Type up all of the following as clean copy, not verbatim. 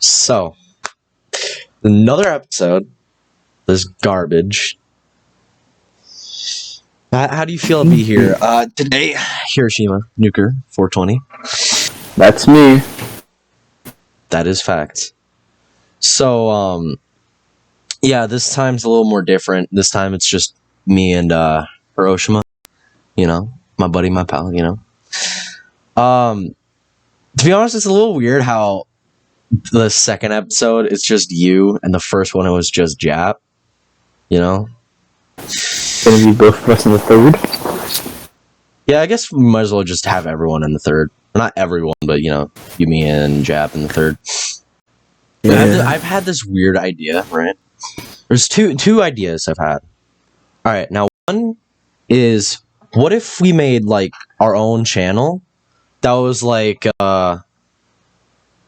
So, another episode. This garbage. How do you feel to be here? Today, Hiroshima, Nuker, 420. That's me. That is fact. So, yeah, this time's a little more different. This time it's just me and Hiroshima. You know, my buddy, my pal, you know. To be honest, it's a little weird how the second episode is just you, and the first one it was just Jap. You know? Gonna be both of us in the third. Yeah, I guess we might as well just have everyone in the third. Not everyone, but you know, you, me, and Jap in the third. Yeah. I've had this weird idea, right? There's two ideas I've had. All right, now one is, what if we made like our own channel that was like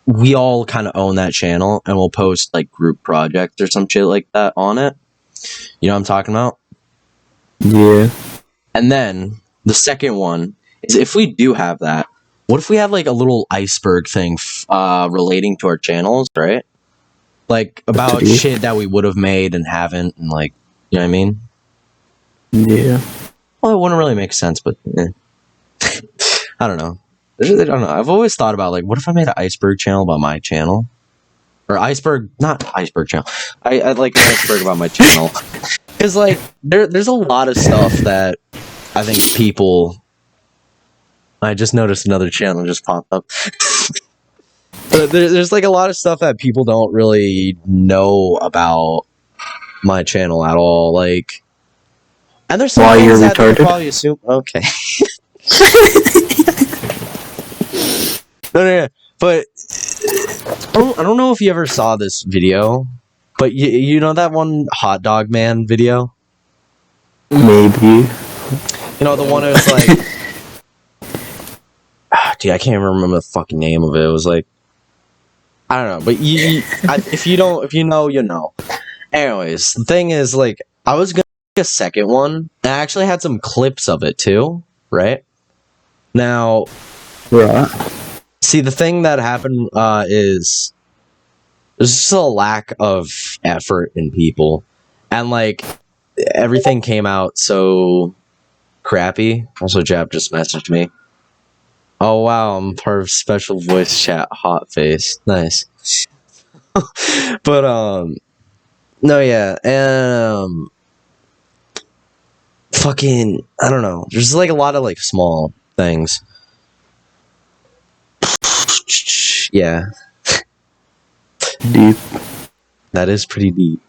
we all kind of own that channel, and we'll post like group projects or some shit like that on it. You know what I'm talking about? Yeah. And then the second one is, if we do have that, what if we had like a little iceberg thing relating to our channels, right? Like about shit that we would have made and haven't, and like, you know what I mean? Yeah. Well, it wouldn't really make sense, but I don't know. I don't know. I've always thought about like, what if I made an iceberg channel about my channel? Or not iceberg channel. I'd like an iceberg about my channel. Because like there's a lot of stuff that I think people. I just noticed another channel just popped up. But there's like a lot of stuff that people don't really know about my channel at all. Like, and there's some things that they probably assume. Okay. No. But I don't know if you ever saw this video, but you know that one hot dog man video? Maybe. You know, the one that was like... dude, I can't remember the fucking name of it. It was like... I don't know, but if you know, you know. Anyways, the thing is, like, I was gonna make a second one, and I actually had some clips of it too, right? Now... Yeah. See, the thing that happened is there's just a lack of effort in people, and like everything came out so crappy. Also, Jap just messaged me. Oh wow, I'm part of special voice chat. Hot face, nice. But no, yeah, and fucking, I don't know. There's like a lot of like small things. Yeah. Deep. That is pretty deep.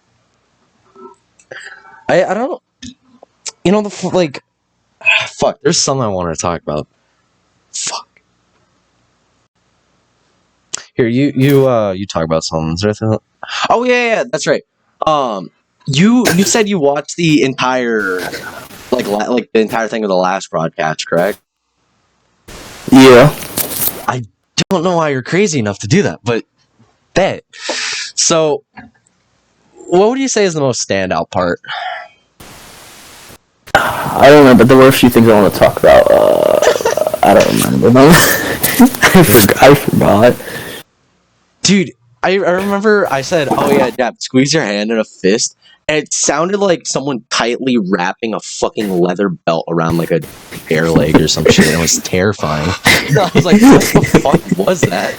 I don't... You know, like... Fuck, there's something I want to talk about. Fuck. Here, you talk about something. Is there anything... Oh, yeah, that's right. You said you watched the entire... Like the entire thing of the last broadcast, correct? Yeah. I don't know why you're crazy enough to do that, but bet. So, what would you say is the most standout part? I don't know, but there were a few things I want to talk about. I don't remember them. I forgot. Dude, I remember I said, oh yeah, Dad, squeeze your hand in a fist, and it sounded like someone tightly wrapping a fucking leather belt around like a bear leg or some shit. It was terrifying. I was like, what the fuck was that?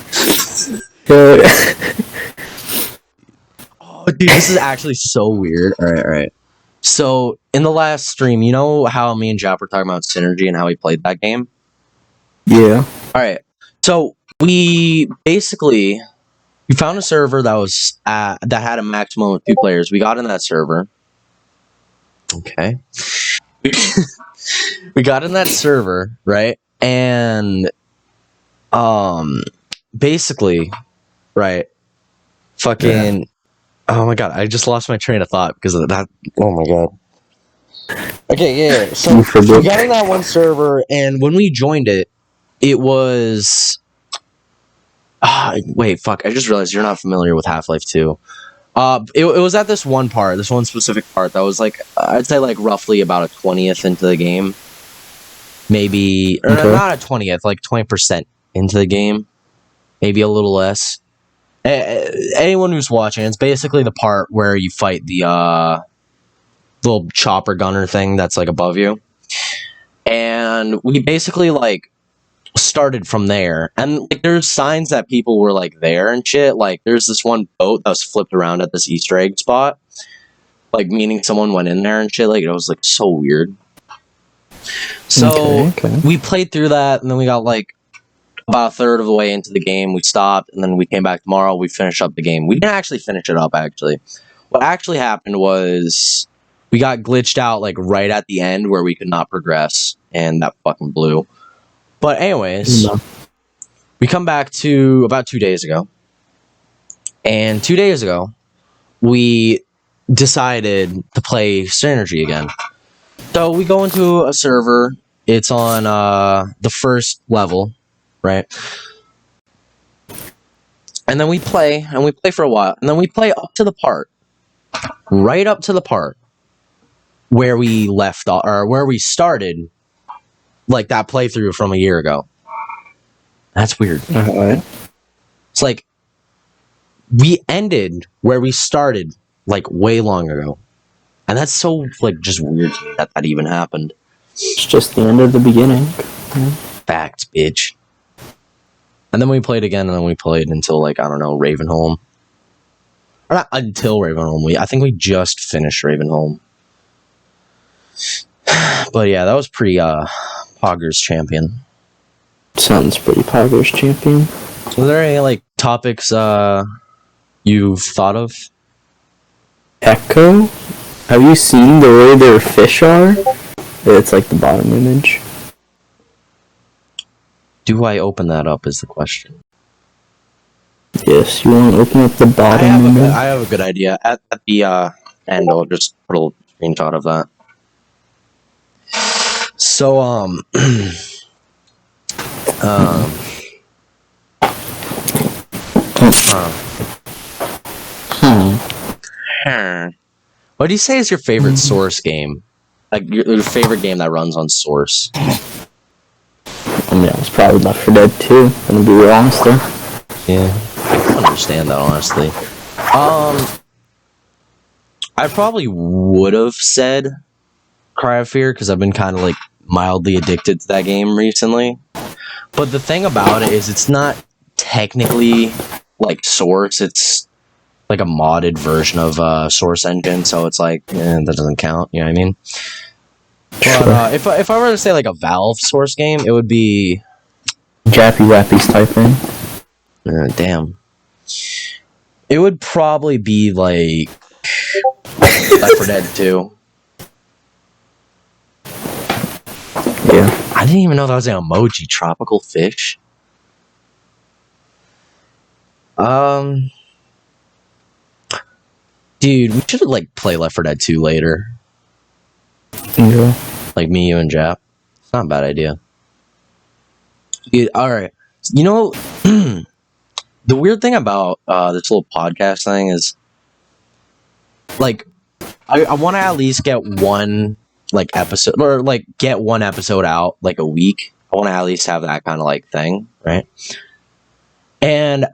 Oh, dude, this is actually so weird. All right. So, in the last stream, you know how me and Jap were talking about Synergy and how we played that game? Yeah. Alright. So, we found a server that was that had a maximum of 2 players. We got in that server. Okay. We got in that server, right? And basically, right, fucking... Yeah. Oh my god, I just lost my train of thought because of that. Oh my god. Okay, yeah. So we got in that one server, and when we joined it, it was... wait, fuck. I just realized you're not familiar with Half-Life 2. It was at this one specific part that was like, I'd say like roughly about a 20th into the game. Maybe, or not a 20th, like 20% into the game. Maybe a little less. Anyone who's watching, it's basically the part where you fight the little chopper gunner thing that's like above you. And we basically like started from there, and like there's signs that people were like there and shit. Like there's this one boat that was flipped around at this Easter egg spot, like meaning someone went in there and shit. Like it was like so weird. So we played through that, and then we got like about a third of the way into the game. We stopped, and then we came back tomorrow. We finished up the game. We didn't actually finish it up. Actually, what actually happened was we got glitched out like right at the end where we could not progress, and that fucking blew. But anyways, we come back to about 2 days ago. And 2 days ago, we decided to play Synergy again. So we go into a server. It's on the first level, right? And then we play for a while. And then we play up to the part, right up to the part where we left off, or where we started, like that playthrough from a year ago. That's weird. It's like we ended where we started like way long ago, and that's so like just weird to me that even happened. It's just the end of the beginning. Facts, bitch. And then we played again, and then we played until like I don't know, Ravenholm. Or not until Ravenholm. I think we just finished Ravenholm. But yeah, that was pretty Poggers Champion. Sounds pretty Poggers Champion. Are there any like topics you've thought of? Echo? Have you seen the way their fish are? It's like the bottom image. Do I open that up is the question. Yes, you want to open up the bottom image? I have a good idea. At the end, I'll just put a screenshot of that. So, what do you say is your favorite Source game? Like your favorite game that runs on Source? I mean, it was probably Left 4 Dead 2. I'm gonna be real honest there. Yeah, I can understand that honestly. I probably would have said Cry of Fear because I've been kind of like mildly addicted to that game recently. But the thing about it is it's not technically like Source. It's like a modded version of Source Engine, so it's like that doesn't count. You know what I mean? But if I were to say like a Valve Source game, it would be Jappy Rappy's type thing. Damn. It would probably be like Left 4 Dead 2. Yeah. I didn't even know that was an emoji. Tropical fish. Dude, we should like play Left 4 Dead 2 later. Yeah. Like me, you, and Jap. It's not a bad idea. Dude, alright. You know, the weird thing about this little podcast thing is, like, I want to at least get one, like, episode, or, like, get one episode out, like, a week. I want to at least have that kind of, like, thing, right? And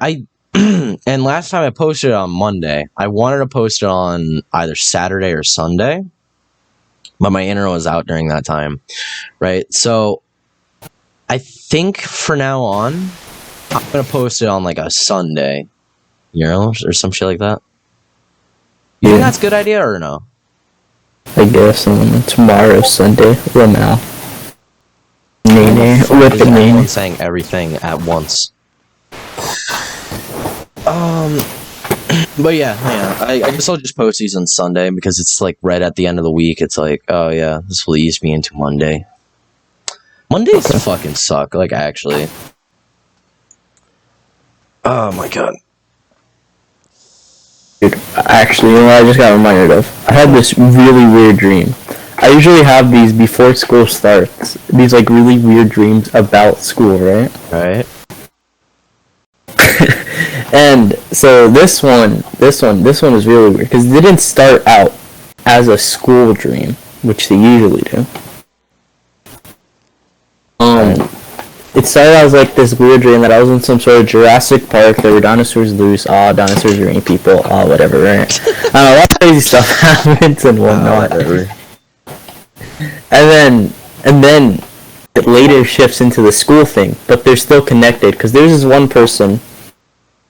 and last time I posted it on Monday. I wanted to post it on either Saturday or Sunday, but my internet was out during that time, right? So I think for now on, I'm going to post it on like a Sunday, you know, or some shit like that. You think that's a good idea or no? I guess tomorrow's Sunday. Or now. Nene. With the name. Saying everything at once. But yeah, I guess I'll just post these on Sunday because it's like right at the end of the week. It's like, oh yeah, this will ease me into Monday. Mondays fucking suck, like actually. Oh my god. Dude, actually, you know what I just got reminded of? I had this really weird dream. I usually have these before school starts. These like really weird dreams about school, right? Right. And so this one is really weird because it didn't start out as a school dream, which they usually do. it started as like this weird dream that I was in some sort of Jurassic Park. There were dinosaurs loose. Dinosaurs are eating people. Whatever. Right? I don't know. A lot of crazy stuff happens and whatnot. And then it later shifts into the school thing, but they're still connected because there's this one person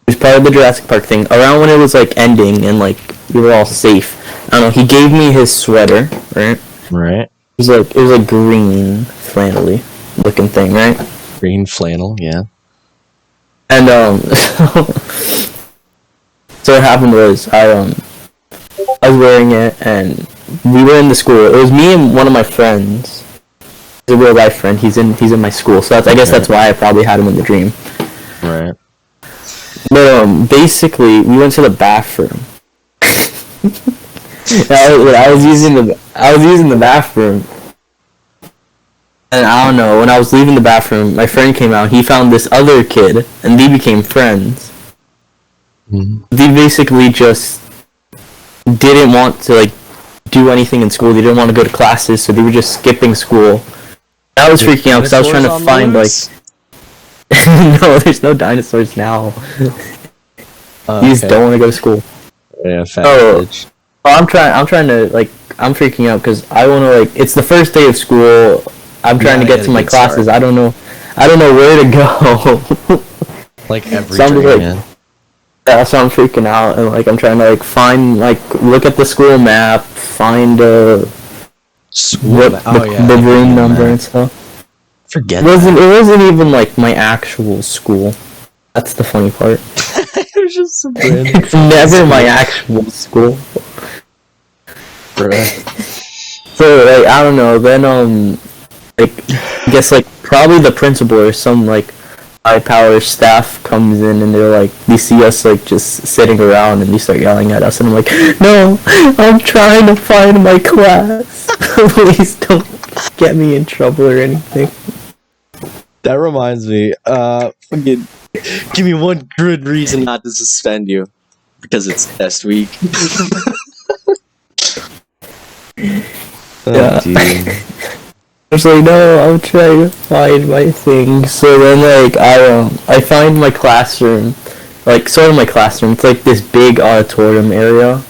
who's part of the Jurassic Park thing. Around when it was like ending and like we were all safe. I don't know. He gave me his sweater. Right. Right. It was like green flannelly looking thing, right? Green flannel, yeah. And so what happened was I was wearing it and we were in the school. It was me and one of my friends. He's a real life friend. He's in my school. So I guess that's why I probably had him in the dream. Right. But basically we went to the bathroom. I was using the bathroom. And I don't know, when I was leaving the bathroom, my friend came out, he found this other kid, and they became friends. Mm-hmm. They basically just didn't want to, like, do anything in school. They didn't want to go to classes, so they were just skipping school. I was freaking out, because I was trying to find, like... No, there's no dinosaurs now. You just don't want to go to school. Yeah, fat bitch. I'm trying to, like, I'm freaking out, because I want to, like, it's the first day of school... I'm trying to get to my classes. Start. I don't know where to go. Like every dream, man. Yeah, so I'm freaking out and like I'm trying to like find look at the school map, find the room number and stuff. Forget it wasn't even like my actual school. That's the funny part. It was just some random. It's never my actual school. Right. So like I don't know. Then like, I guess, like, probably the principal or some, like, high-power staff comes in and they're, like, they see us, like, just sitting around and they start yelling at us and I'm like, no, I'm trying to find my class. Please don't get me in trouble or anything. That reminds me, fucking, give me one good reason not to suspend you. Because it's test week. Yeah. Dude. I was like, no, I'm trying to find my thing. So then, like, I find my classroom, like, sort of my classroom. It's like this big auditorium area.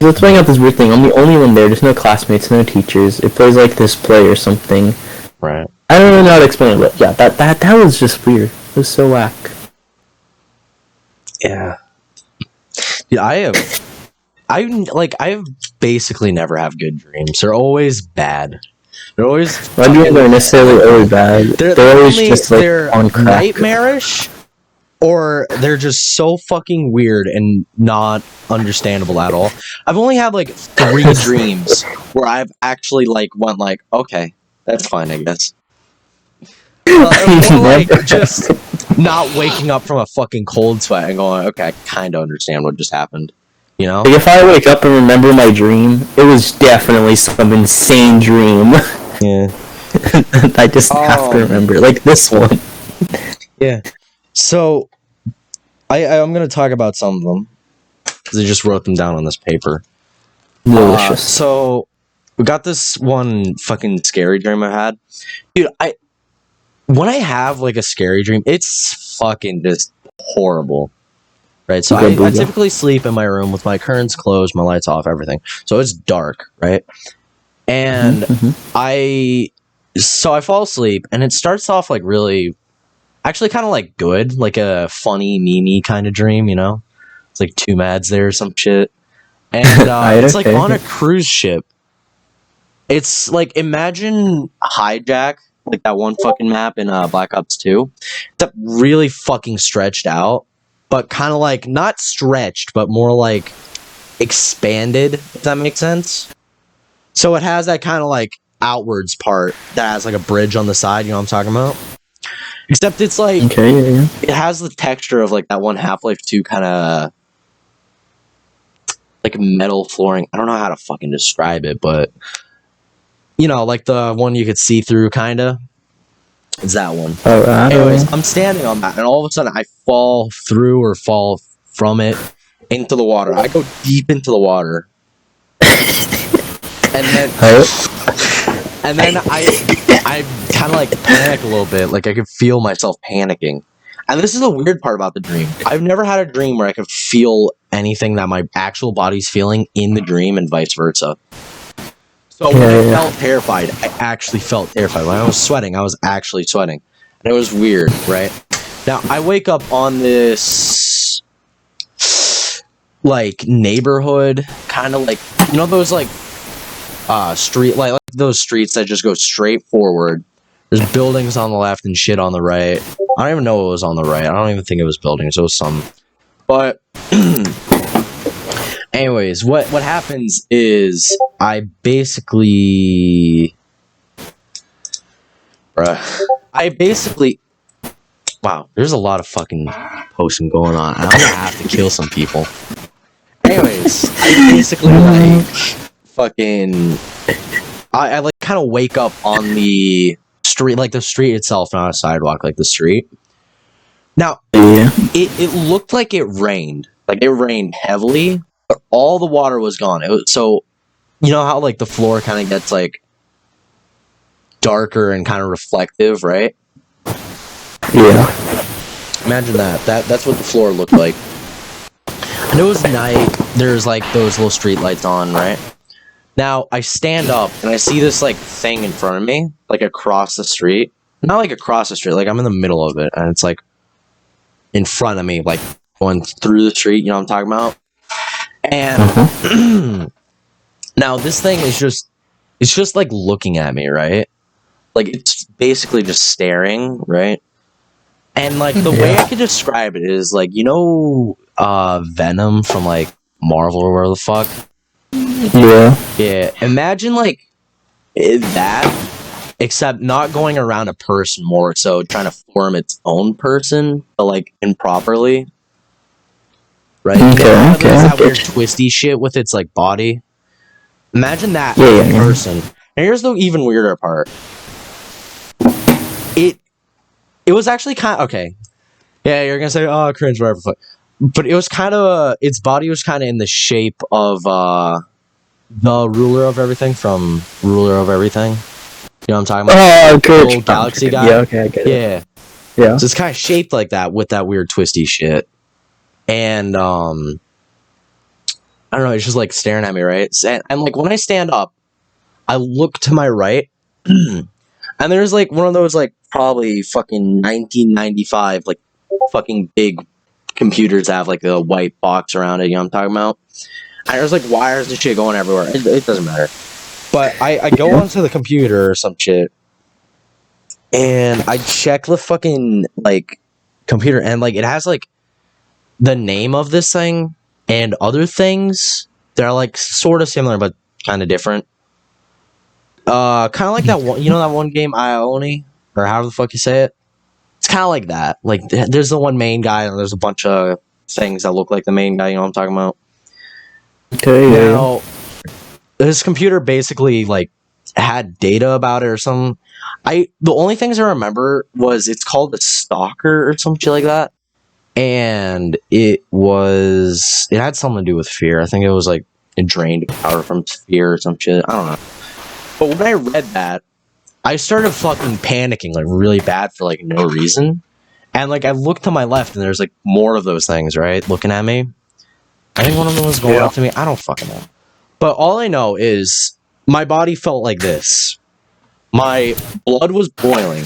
So it's playing out this weird thing. I'm the only one there. There's no classmates, no teachers. It plays like this play or something. Right. I don't know how to explain it, but yeah, that was just weird. It was so whack. Yeah. Dude, I basically never have good dreams. They're always bad. They're always. My dreams aren't necessarily always bad. They're always just like they're on crack. Nightmarish, or they're just so fucking weird and not understandable at all. I've only had like 3 dreams where I've actually like went like, okay, that's fine, I guess. Or like just not waking up from a fucking cold sweat and going, okay, I kind of understand what just happened. You know? Like if I wake up and remember my dream, it was definitely some insane dream. Yeah. I just have to remember, like this one. Yeah. So, I'm going to talk about some of them, because I just wrote them down on this paper. Delicious. So, we got this one fucking scary dream I had. Dude, when I have, like, a scary dream, it's fucking just horrible. Right? So, I typically sleep in my room with my curtains closed, my lights off, everything. So, it's dark, right? And I fall asleep, and it starts off, like, really... Actually, kind of like good, like a funny, memey kind of dream, you know? It's like 2 Mads there or some shit. And it's like on a cruise ship. It's like, imagine Hijack, like that one fucking map in Black Ops 2. That really fucking stretched out, but kind of like, not stretched, but more like expanded, if that makes sense. So it has that kind of like outwards part that has like a bridge on the side, you know what I'm talking about? Except it's like, it has the texture of like that one Half-Life 2 kind of like metal flooring. I don't know how to fucking describe it, but you know, like the one you could see through kind of. It's that one. Anyways, I'm standing on that, and all of a sudden I fall through or fall from it into the water. I go deep into the water. And then And then I kind of like panic a little bit, like I could feel myself panicking. And this is the weird part about the dream. I've never had a dream where I could feel anything that my actual body's feeling in the dream and vice versa. So when I felt terrified, I actually felt terrified. When I was sweating, I was actually sweating. And it was weird, right? Now, I wake up on this, like, neighborhood, kind of like, you know those, like, street, like those streets that just go straight forward. There's buildings on the left and shit on the right. I don't even know what was on the right. I don't even think it was buildings. It was some. But anyways, what happens is I basically wow, there's a lot of fucking posting going on. I'm gonna have to kill some people. Anyways, I basically like fucking I like kind of wake up on the street, like the street itself, not a sidewalk, like the street. Now, it looked like it rained. Like it rained heavily, but all the water was gone. It was, so you know how like the floor kind of gets like darker and kind of reflective, right? Yeah. Imagine that. That's what the floor looked like. And it was night. There's like those little street lights on, right? Now, I stand up, and I see this, like, thing in front of me, like, across the street. Not, like, across the street, like, I'm in the middle of it, and it's, like, in front of me, like, going through the street, you know what I'm talking about? And, now, this thing is just, it's just, like, looking at me, right? Like, it's basically just staring, right? And, like, the way I could describe it is, like, you know, Venom from, like, Marvel or whatever the fuck? Yeah, imagine like that, except not going around a person, more so trying to form its own person, but like improperly. Right? There's that weird twisty shit with its like body. Imagine that person. And here's the even weirder part. It was actually kind of okay. Yeah, you're gonna say, oh, cringe, whatever. But it was kind of its body was kind of in the shape of the ruler of everything from Ruler of Everything. You know what I'm talking about? Oh, good. The old galaxy guy. Yeah, okay, I get it. Yeah. So it's kind of shaped like that with that weird twisty shit. And, I don't know, it's just like staring at me, right? And like when I stand up, I look to my right, and there's like one of those like probably fucking 1995 like fucking big computers that have like a white box around it, you know what I'm talking about? And there's like wires and shit going everywhere. It doesn't matter. But I go onto the computer or some shit, and I check the fucking like computer, and like it has like the name of this thing and other things that are like sort of similar but kind of different. Kind of like that one, you know, that one game Ione, or however the fuck you say it. It's kind of like that. Like there's the one main guy, and there's a bunch of things that look like the main guy. You know what I'm talking about? Okay. Now, this computer basically like had data about it or something. The only things I remember was it's called a stalker or some shit like that, and it had something to do with fear. I think it was like it drained power from fear or some shit. I don't know. But when I read that, I started fucking panicking like really bad for like no reason, and like I looked to my left and there's like more of those things right looking at me. I think one of them was going up to me. I don't fucking know. But all I know is my body felt like this. My blood was boiling.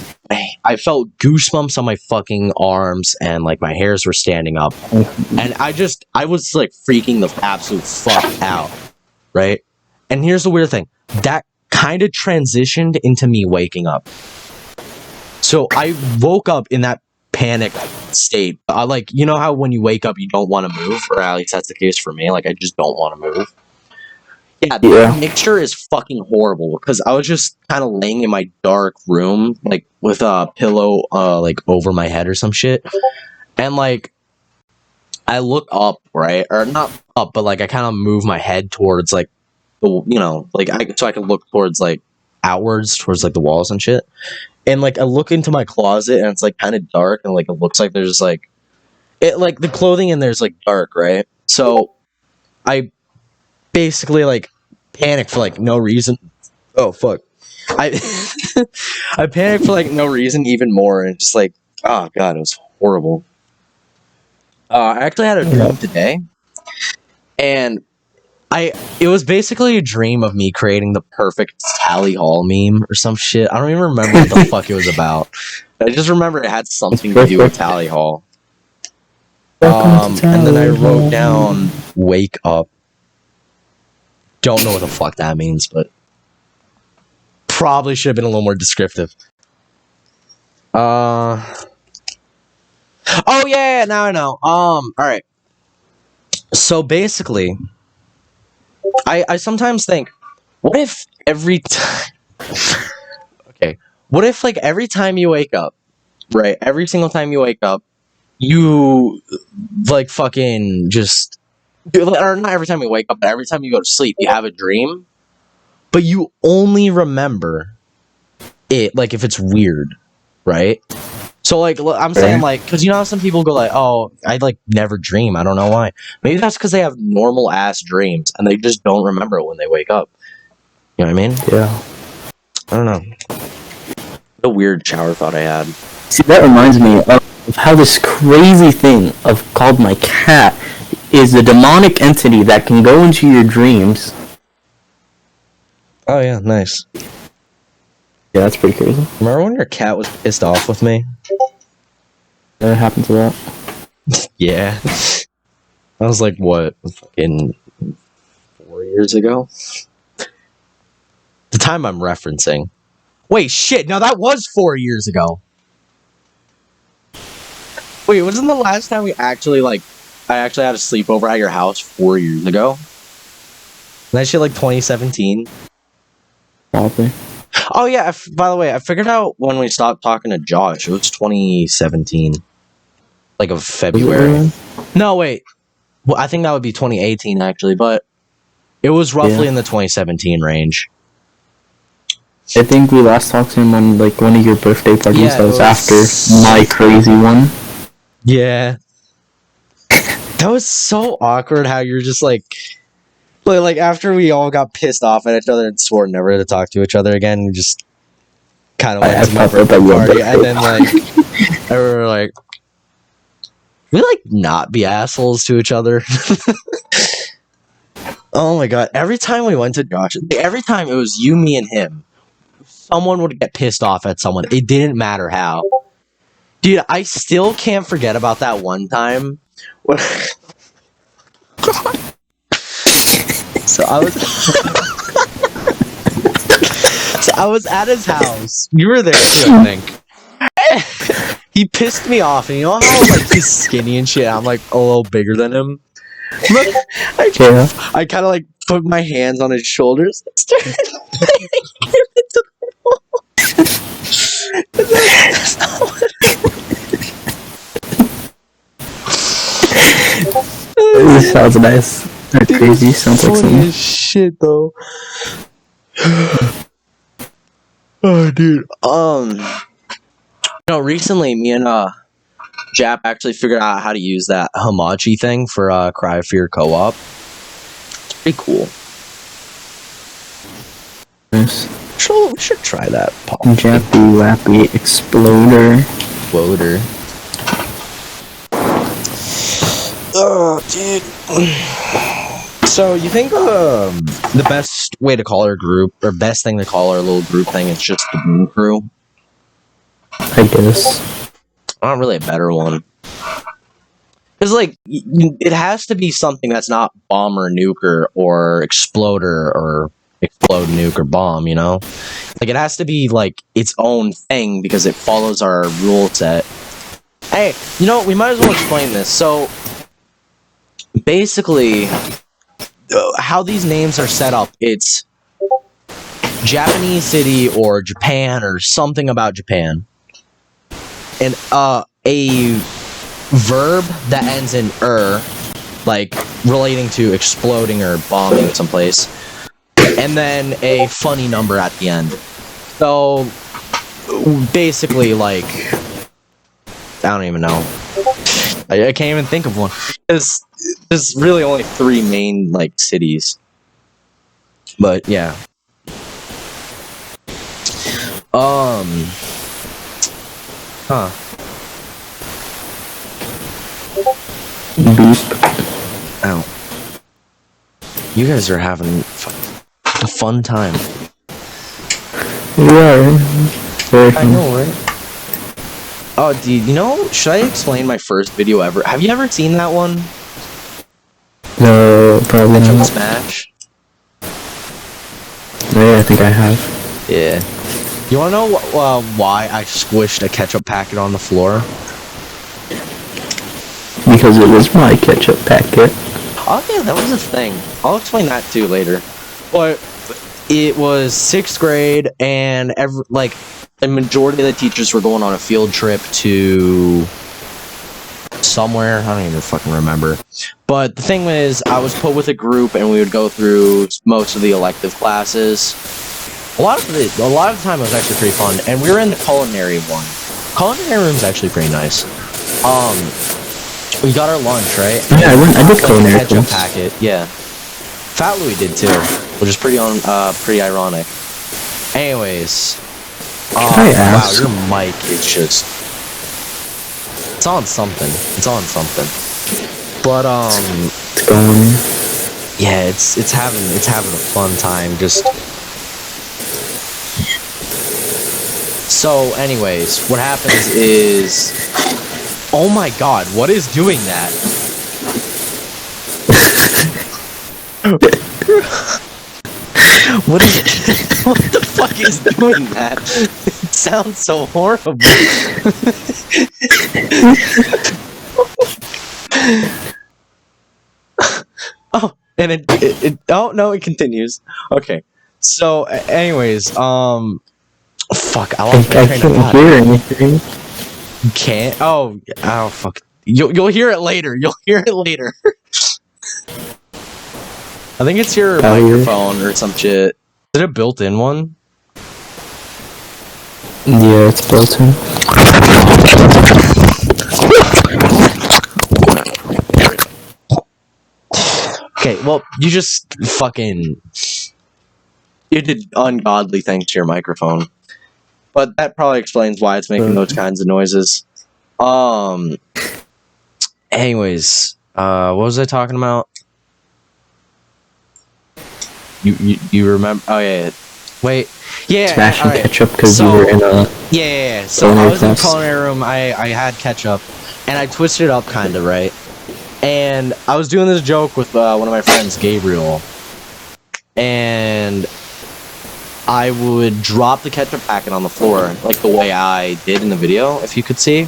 I felt goosebumps on my fucking arms, and like my hairs were standing up. And I was like freaking the absolute fuck out. Right? And here's the weird thing. That kind of transitioned into me waking up. So I woke up in that panic state. Like, you know how when you wake up you don't want to move, or at least that's the case for me. Like I just don't want to move. Yeah, the mixture is fucking horrible because I was just kind of laying in my dark room, like with a pillow, like over my head or some shit, and like I look up, right, or not up, but like I kind of move my head towards like the, you know, like so I can look towards like outwards towards like the walls and shit. And like I look into my closet and it's like kind of dark, and like it looks like there's like it like the clothing in there's like dark, right? So I basically like panic for like no reason. Oh fuck. I I panicked for like no reason, even more, and just like, oh god, it was horrible. I actually had a dream today, and it was basically a dream of me creating the perfect Tally Hall meme or some shit. I don't even remember what the fuck it was about. I just remember it had something to do with Tally Hall. And then I wrote down "wake up." Don't know what the fuck that means, but probably should have been a little more descriptive. Oh yeah, now I know. All right. So basically, I sometimes think, what if every time? Okay, what if like every time you wake up, right? Every single time you wake up, you like fucking just, or not every time you wake up, but every time you go to sleep, you have a dream, but you only remember it like if it's weird, right? So like I'm saying, like, because you know how some people go like, oh, I like never dream, I don't know why. Maybe that's because they have normal ass dreams and they just don't remember it when they wake up. You know what I mean? Yeah. I don't know. A weird shower thought I had. See, that reminds me of how this crazy thing of called my cat is a demonic entity that can go into your dreams. Oh yeah, nice. Yeah, that's pretty crazy. Remember when your cat was pissed off with me? What happened to that? Yeah. I was like, what, fucking 4 years ago? The time I'm referencing. Wait, shit, no, that was 4 years ago. Wait, wasn't the last time we actually, like, I actually had a sleepover at your house 4 years ago? That shit, like, 2017? Probably. Oh, yeah, by the way, I figured out when we stopped talking to Josh. It was 2017. Like, of February. No, wait. Well, I think that would be 2018, actually, but it was roughly in the 2017 range. I think we last talked to him on, like, one of your birthday parties. Yeah, that was after my crazy one. Yeah. That was so awkward how you're just like after we all got pissed off at each other and swore never to talk to each other again, we just kind of went to my birthday party, and then like we were like, we like not be assholes to each other. Oh my god! Every time we went to Josh, every time it was you, me, and him, someone would get pissed off at someone. It didn't matter how. Dude, I still can't forget about that one time. So I was at his house. You were there too, I think. He pissed me off, and you know how like he's skinny and shit. I'm like a little bigger than him. Look, I kind of like put my hands on his shoulders. This sounds nice. Or crazy. Sounds like something. Shit though. Oh, dude. Recently me and Jap actually figured out how to use that Hamachi thing for Cry of Fear co-op. It's pretty cool. Nice. We should try that. Jappy Wappy Exploder. Oh, dude. So, you think the best way to call our group, or best thing to call our little group thing, is just the Boom Crew? I guess. Not really a better one. Because, like, it has to be something that's not Bomber, Nuker, or Exploder, or Explode, Nuke, or Bomb, you know? Like, it has to be, like, its own thing, because it follows our rule set. Hey, you know, we might as well explain this. So, basically, how these names are set up, it's Japanese city, or Japan, or something about Japan. And, a verb that ends in like relating to exploding or bombing someplace, and then a funny number at the end. So basically, like, I don't even know. I can't even think of one. There's really only 3 main like cities. But yeah. Huh. Beep. Ow. You guys are having a fun time. Yeah. Very I fun. know, right? Oh, dude, you know, should I explain my first video ever? Have you ever seen that one? No, probably Ketchup not. Smash? Yeah, I think I have. Yeah. You wanna know why I squished a ketchup packet on the floor? Because it was my ketchup packet. Oh yeah, that was a thing. I'll explain that too later. But it was 6th grade, and the majority of the teachers were going on a field trip to somewhere. I don't even fucking remember. But the thing is, I was put with a group, and we would go through most of the elective classes. A lot of the time, it was actually pretty fun, and we were in the culinary one. Culinary room's actually pretty nice. We got our lunch, right? Yeah, I did culinary ketchup once. packet, yeah. Fat Louie did too, which is pretty ironic. Anyways, Can I ask? wow, your mic is just, it's on something. It's on something. But It's going. yeah, it's having a fun time. Just so, anyways, what happens is, oh my god, what is doing that? What the fuck is doing that? It sounds so horrible. Oh, and it oh no, it continues. Okay. So anyways, fuck, I lost my I train of can't thought. hear anything. You can't? Oh, fuck. You'll hear it later. You'll hear it later. I think it's your microphone or some shit. Is it a built-in one? Yeah, it's built in. Okay, well, you just you did ungodly things to your microphone. But that probably explains why it's making those kinds of noises. Anyways, what was I talking about? You remember? Oh yeah. Wait. Yeah. Smashing right. ketchup because you were in a. Yeah. So I was in the culinary room. I had ketchup, and I twisted it up kind of right. And I was doing this joke with one of my friends, Gabriel, and I would drop the ketchup packet on the floor, like the way I did in the video, if you could see.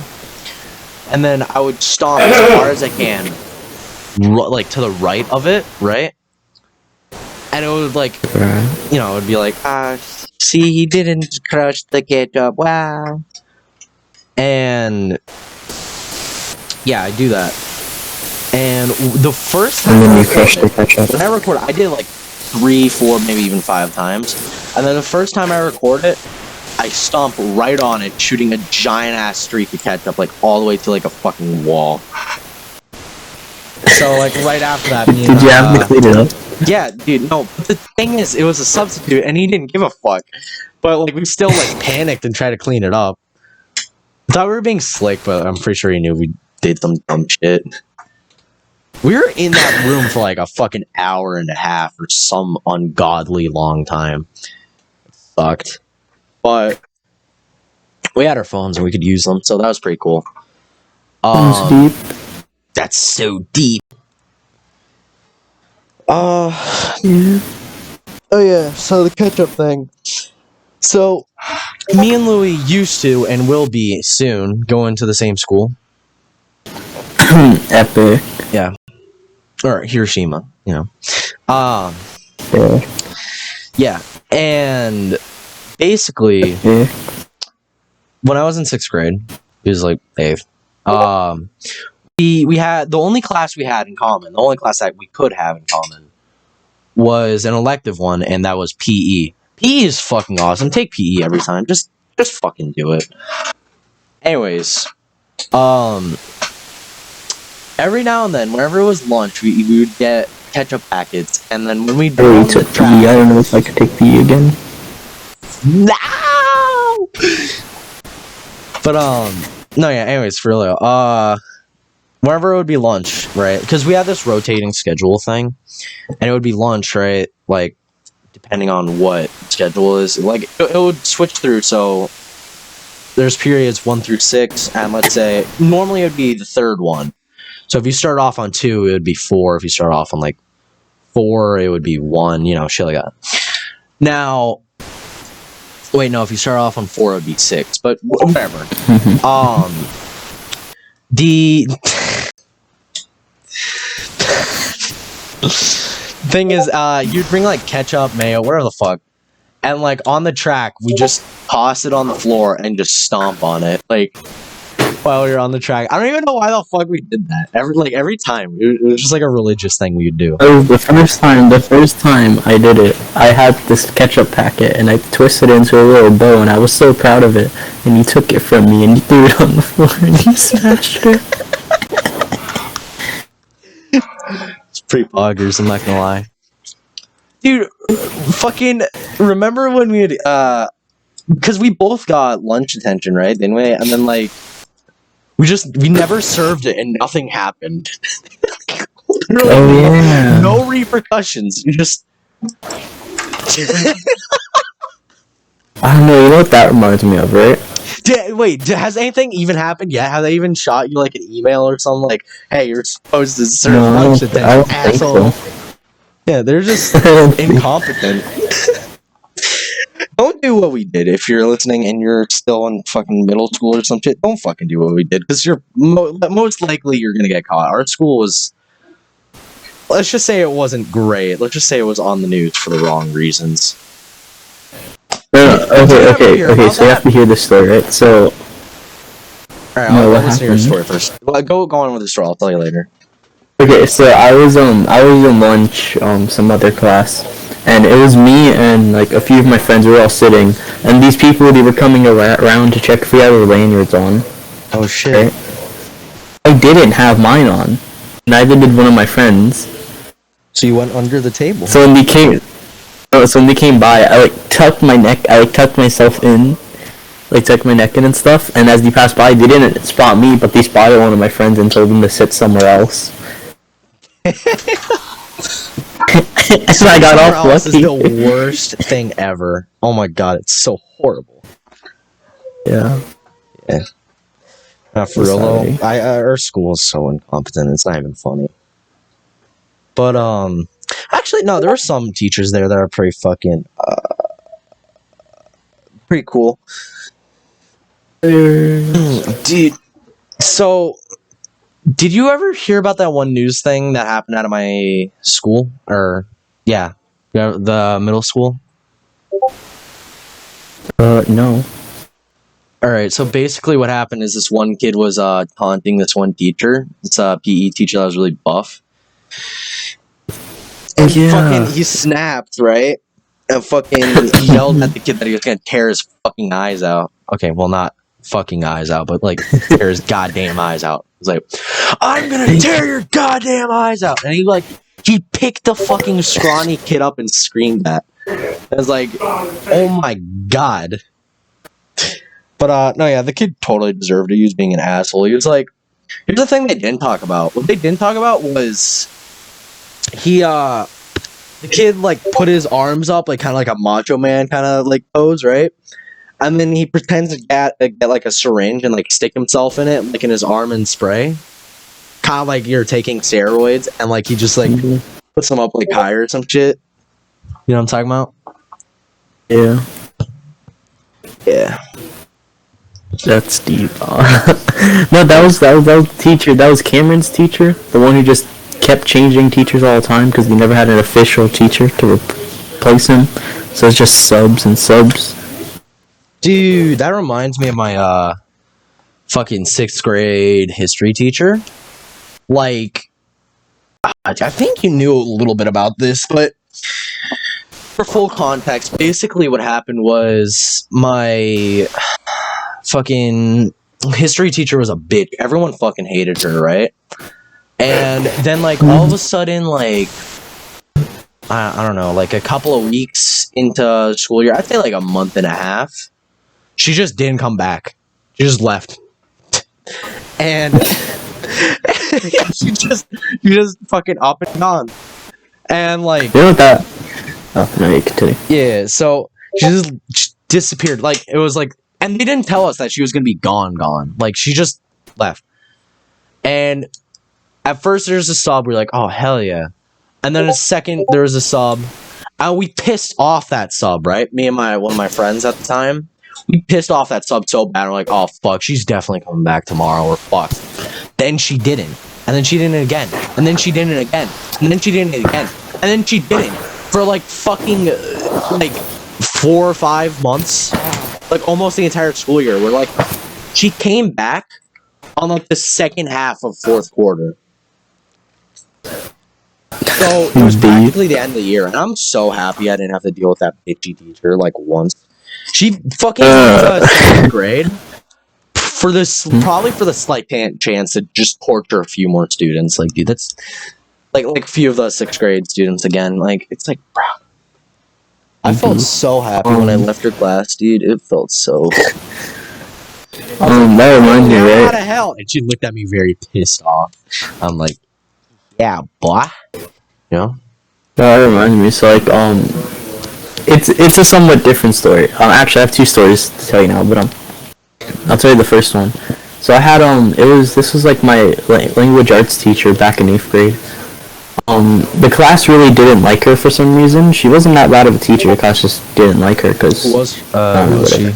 And then I would stomp as hard as I can, like to the right of it, right? And it would it would be like, see, he didn't crush the ketchup, wow. And yeah, I do that. And the first time And then you crushed the ketchup. when I recorded, I did it like 3, 4, maybe even 5 times. And then the first time I record it, I stomp right on it, shooting a giant ass streak of ketchup, like all the way to like a fucking wall. So like right after that, me and, Did you have to clean it up? yeah, dude, no, but the thing is, it was a substitute, and he didn't give a fuck. But, like, we still, like, panicked and tried to clean it up. I thought we were being slick, but I'm pretty sure he knew we did some dumb shit. We were in that room for, like, a fucking hour and a half or some ungodly long time. It sucked. But we had our phones, and we could use them, so that was pretty cool. That's deep. That's so deep. Yeah. Oh yeah, so the ketchup thing. So, me and Louie used to, and will be soon, going to the same school. Epic. Yeah. Or Hiroshima, you know. Yeah. Yeah, and basically, when I was in 6th grade, it was like 8th, we had, the only class we had in common, the only class that we could have in common, was an elective one, and that was PE. PE is fucking awesome. Take PE every time. Just fucking do it. Anyways, every now and then, whenever it was lunch, we would get ketchup packets, and then when we I took PE. I don't know if I could take PE again. No! But no, yeah. Anyways, for real. Whenever it would be lunch, right? Because we had this rotating schedule thing, and it would be lunch, right? Like, depending on what schedule is, like it would switch through. So there's periods 1 through 6, and let's say normally it would be the third one. So if you start off on 2, it would be 4. If you start off on like 4, it would be 1. You know, shit like that. Now, wait, no. If you start off on 4, it would be 6. But whatever. The thing is, you'd bring like ketchup, mayo, whatever the fuck, and like on the track, we just toss it on the floor and just stomp on it, like while you're on the track. I don't even know why the fuck we did that. Every time, it was just like a religious thing we would do. Oh, the first time I did it, I had this ketchup packet and I twisted it into a little bow, and I was so proud of it. And you took it from me and you threw it on the floor and you smashed it. It's pretty poggers, I'm not gonna lie. Dude, fucking remember when we had because we both got lunch attention, right? Didn't we? And then like we never served it and nothing happened. Literally, yeah. No repercussions. You just I don't know, you know what that reminds me of, right? Has anything even happened yet? Have they even shot you like an email or something like, hey, you're supposed to serve lunch at I don't that asshole? So. Yeah, they're just incompetent. Don't do what we did if you're listening and you're still in fucking middle school or some shit. Don't fucking do what we did, because you're most likely you're gonna get caught. Our school was, let's just say it wasn't great. Let's just say it was on the news for the wrong reasons. Okay. So you have to hear this story, right? So, all right, I'll listen to your story first. Go on with the story. I'll tell you later. Okay, so I was in lunch, some other class, and it was me and like a few of my friends. We were all sitting, and these people, they were coming around to check if we had our lanyards on. Oh shit! Right? I didn't have mine on. Neither did one of my friends. So you went under the table. So when they came by, I like tucked my neck. I like tucked myself in, like tucked my neck in and stuff. And as they passed by, they didn't spot me, but they spotted one of my friends and told them to sit somewhere else. So I got off lucky. This is the worst thing ever. Oh my god, it's so horrible. Yeah. For real though, our school is so incompetent. It's not even funny. But actually, no, there were some teachers there that are pretty fucking pretty cool. Dude, so did you ever hear about that one news thing that happened out of my school? Or yeah, the middle school? No. All right, so basically what happened is this one kid was taunting this one teacher. It's a PE teacher that was really buff. And fucking he snapped, right? And fucking yelled at the kid that he was gonna tear his fucking eyes out. Okay, well, not fucking eyes out, but like tear his goddamn eyes out. He's like, I'm gonna tear your goddamn eyes out. And he picked the fucking scrawny kid up and screamed that. I was like, oh my god. But no, yeah, the kid totally deserved it. He was being an asshole. He was like, here's the thing they didn't talk about. What they didn't talk about was the kid like put his arms up like kind of like a macho man kind of like pose, right? And then he pretends to get like a syringe and like stick himself in it, like in his arm and spray, kind of like you're taking steroids, and like he just like puts them up like higher or some shit. You know what I'm talking about? Yeah. Yeah. That's deep. No, that was teacher. That was Cameron's teacher, the one who just kept changing teachers all the time because they never had an official teacher to replace him. So it's just subs and subs. Dude, that reminds me of my fucking 6th grade history teacher. Like, I think you knew a little bit about this, but for full context, basically what happened was my fucking history teacher was a bitch. Everyone fucking hated her, right? And then, like, all of a sudden, like, I don't know, like a couple of weeks into school year, I'd say like a month and a half, she just didn't come back. She just left. And yeah, she just fucking up and gone. And like, You know what that? Oh no, you continue. yeah, so she just disappeared. Like it was like, and they didn't tell us that she was gonna be gone. Like she just left. And at first there's a sub. We're like, oh hell yeah. And then a second there was a sub, and we pissed off that sub. Right, me and one of my friends at the time. We pissed off that sub so bad. We're like, oh fuck, she's definitely coming back tomorrow. We're fucked. Then she didn't. And then she didn't again. And then she didn't again. And then she didn't again. And then she didn't. For like fucking like 4 or 5 months. Like almost the entire school year. We're like, she came back on like the second half of fourth quarter. So it was practically the end of the year. And I'm so happy I didn't have to deal with that bitchy teacher like once. She fucking second grade for this, probably for the slight chance to just torture a few more students. Like, dude, that's like a few of the 6th grade students again. Like, it's like, bro, I felt so happy when I left her class, dude. It felt so. That reminds me, right? How the hell? And she looked at me very pissed off. I'm like, yeah, boy. You know? That reminds me. So like, it's a somewhat different story. Actually, I have 2 stories to tell you now, but I'll tell you the first one. So I had this was like my language arts teacher back in 8th grade. The class really didn't like her for some reason. She wasn't that bad of a teacher. The class just didn't like her because. Who was she?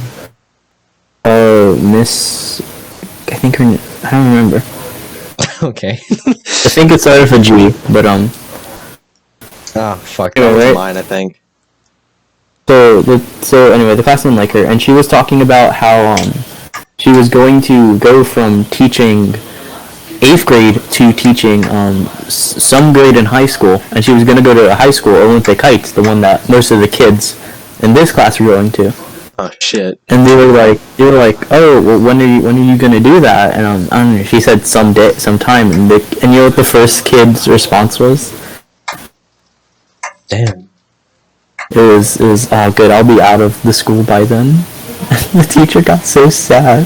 Miss. I think her. I don't remember. Okay. I think it started with a G, but Oh fuck, that was mine, I think. So anyway, the class didn't like her, and she was talking about how she was going to go from teaching 8th grade to teaching some grade in high school, and she was going to go to a high school, Olympic Heights, the one that most of the kids in this class were going to. Oh shit! And they were like, oh, well, when are you going to do that? And I don't know. She said sometime, and you know what the first kid's response was? Damn. It was good. I'll be out of the school by then. The teacher got so sad.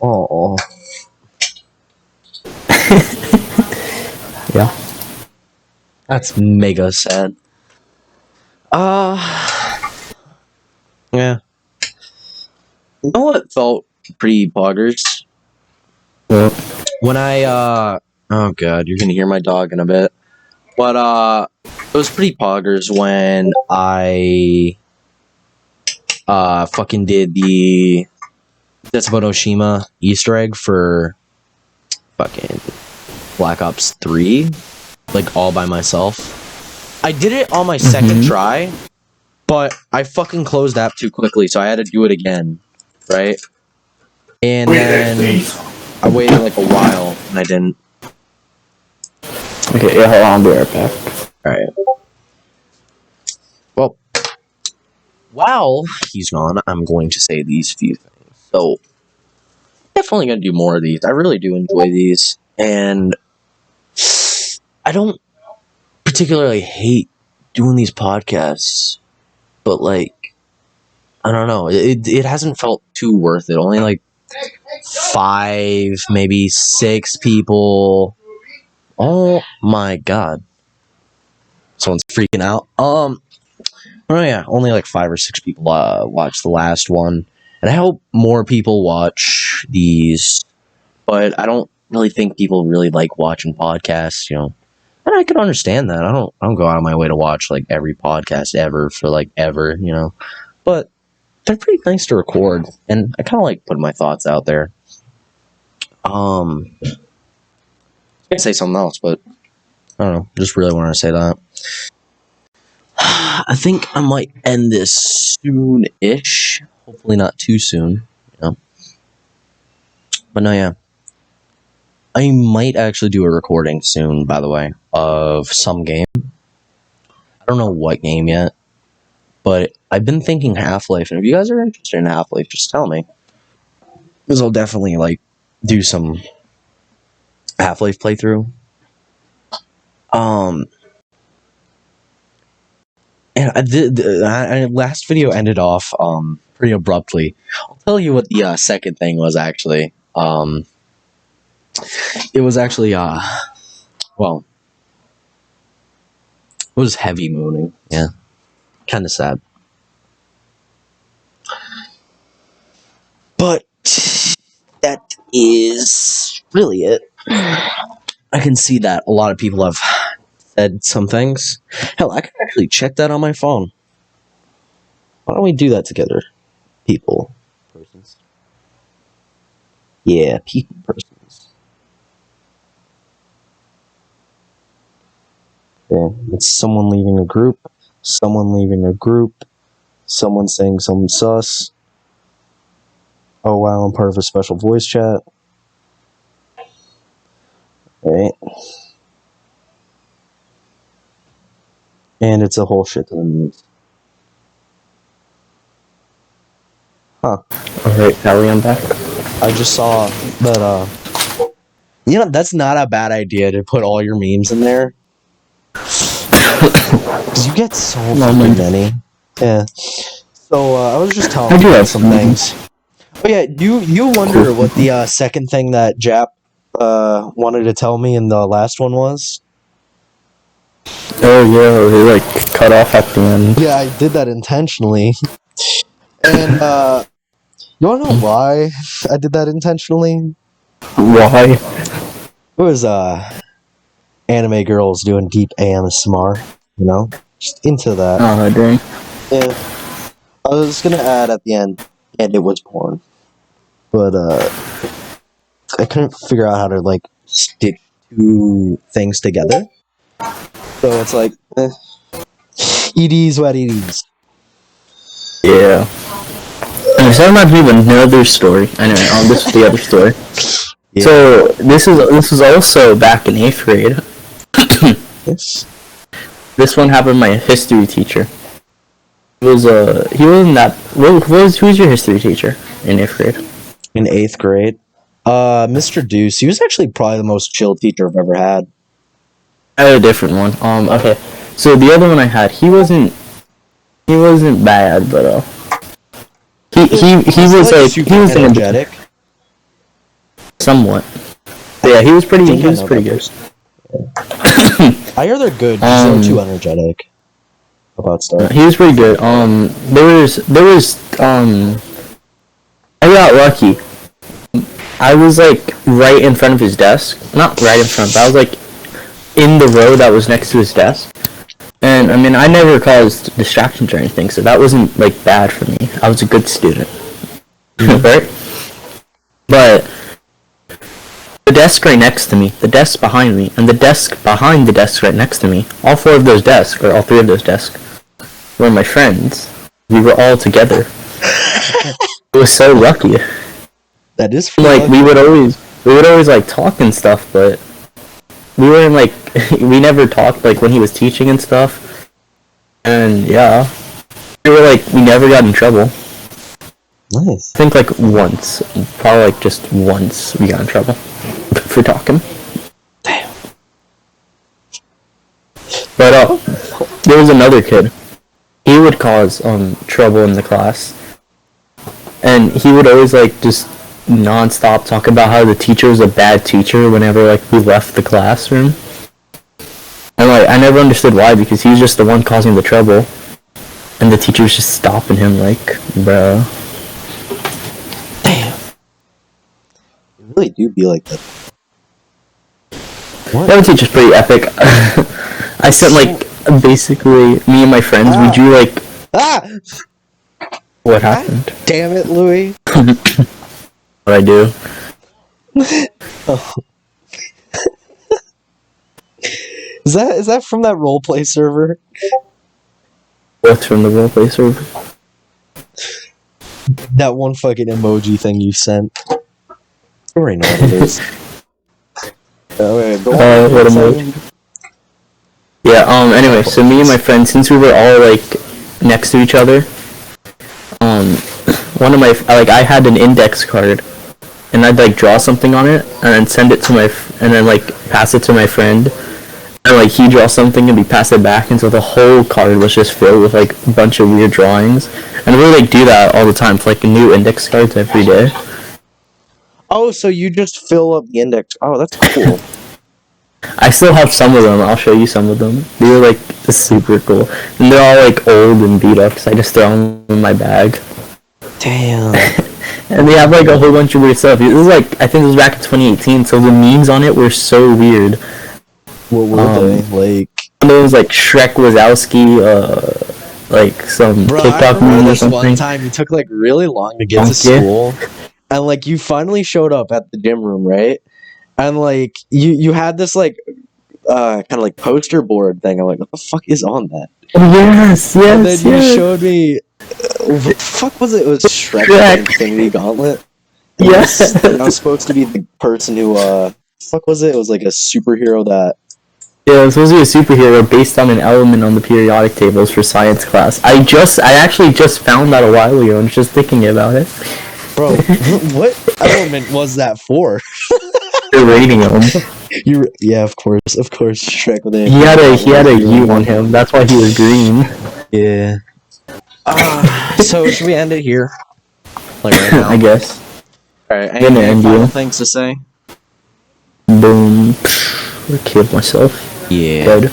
Oh. Yeah. That's mega sad. Yeah. You know what felt pretty boggers? Yeah. When I oh god, you're gonna hear my dog in a bit. But it was pretty poggers when I fucking did the Detsubo Oshima Easter egg for fucking Black Ops 3, like all by myself. I did it on my second try, but I fucking closed the app too quickly, so I had to do it again, right? And then I waited like a while and I didn't. Okay, yeah, hold on, I'll be right back. Alright. Well, while he's gone, I'm going to say these few things. So, definitely going to do more of these. I really do enjoy these. And I don't particularly hate doing these podcasts. But, like, I don't know. It hasn't felt too worth it. Only, like, 5, maybe 6 people. Oh my god. Someone's freaking out. Oh yeah, only like 5 or 6 people watched the last one. And I hope more people watch these. But I don't really think people really like watching podcasts, you know. And I can understand that. I don't go out of my way to watch like every podcast ever for like ever, you know. But they're pretty nice to record. And I kinda like putting my thoughts out there. I could say something else, but I don't know. Just really wanted to say that. I think I might end this soon-ish. Hopefully not too soon, you know. But no, yeah. I might actually do a recording soon, by the way, of some game. I don't know what game yet, but I've been thinking Half-Life, and if you guys are interested in Half-Life, just tell me. Because I'll definitely, like, do some Half-Life playthrough. And last video ended off pretty abruptly. I'll tell you what the second thing was actually. It was actually well, it was heavy mooning. Yeah, kind of sad. But that is really it. I can see that a lot of people have said some things. Hell, I can actually check that on my phone. Why don't we do that together? People. Persons. Yeah, people persons. Yeah, it's someone leaving a group, someone leaving a group, someone saying something sus. Oh wow, I'm part of a special voice chat. Alright. And it's a whole shit ton of news. Huh. Alright, Pally, I'm back. I just saw that, you know, that's not a bad idea to put all your memes in there. Because you get so many. Yeah. So, I was just telling you some things. Oh yeah, you wonder what the second thing that Jap wanted to tell me in the last one was? Oh yeah, they like cut off at the end. Yeah, I did that intentionally. And you wanna know why I did that intentionally? Why? It was anime girls doing deep ASMR, you know? Just into that. Oh dang. Yeah. I was gonna add at the end, and it was porn. But I couldn't figure out how to like stitch two things together. So it's like it is what it is. Yeah. And so that reminds me of another story. Anyway, this is the other story. Yeah. So this was also back in 8th grade. Yes. This one happened to my history teacher. He wasn't that. Who's your history teacher in 8th grade? In 8th grade, Mr. Deuce. He was actually probably the most chill teacher I've ever had. I had a different one. Okay. So the other one I had, he wasn't bad, but he was like super he was energetic. Somewhat. But yeah, he was pretty good. I hear they're good. They're too energetic about stuff. He was pretty good. There was I got lucky. I was like right in front of his desk. Not right in front, but I was like in the row that was next to his desk. And I mean, I never caused distractions or anything, so that wasn't like bad for me. I was a good student. Right? But the desk right next to me, the desk behind me, and the desk behind the desk right next to me, all 4 of those desks, or all 3 of those desks, were my friends. We were all together. It was so lucky. That is like lucky. we would always like talk and stuff, but we weren't like we never talked like when he was teaching and stuff. And yeah, we never got in trouble. Nice. I think like once, probably like just once we got in trouble for talking. Damn. But there was another kid. He would cause trouble in the class, and he would always like just non-stop talk about how the teacher was a bad teacher whenever like we left the classroom. And like I never understood why, because he was just the one causing the trouble, and the teacher was just stopping him like, bro. Damn. You really do be like that. What? That teacher's pretty epic. I sent like basically me and my friends. We drew like. What happened? God damn it, Louis. What I do? Oh. Is that from that roleplay server? What's from the roleplay server? That one fucking emoji thing you sent. I already know what it is. Wait, go on. What emoji? Yeah, anyway, so me and my friends, since we were all, like, next to each other, one of my, I had an index card, and I'd, like, draw something on it, and then send it to and then, like, pass it to my friend, and, like, he'd draw something, and we pass it back, and so the whole card was just filled with, like, a bunch of weird drawings, And I really like do that all the time for like new index cards every day. Oh, so you just fill up the index. Oh, that's cool. I still have some of them. I'll show you some of them. They're like super cool, and they're all like old and beat up. So I just throw them in my bag. Damn. And they have like a whole bunch of weird stuff. It was like I think it was back in 2018. So the memes on it were so weird. What were they like? There was like Shrek Wazowski, like some TikTok meme or something. One time you took like really long to get to school, and like you finally showed up at the gym room, right? And like you had this like kind of like poster board thing. I'm like, what the fuck is on that? Yes. And then you showed me. What the fuck was it? It was Shrek Infinity Gauntlet. Yes. I was supposed to be the person who fuck was it? It was like a superhero that. Yeah, it was supposed to be a superhero based on an element on the periodic tables for science class. I actually just found that a while ago and just thinking about it. Bro, what element was that for? They're rating him. Yeah, of course, Shrek with it. He had a U on him. That's why he was green. Yeah. So should we end it here? Like right now? I guess. All right. Any final things to say? Boom. I killed myself. Yeah. Dead.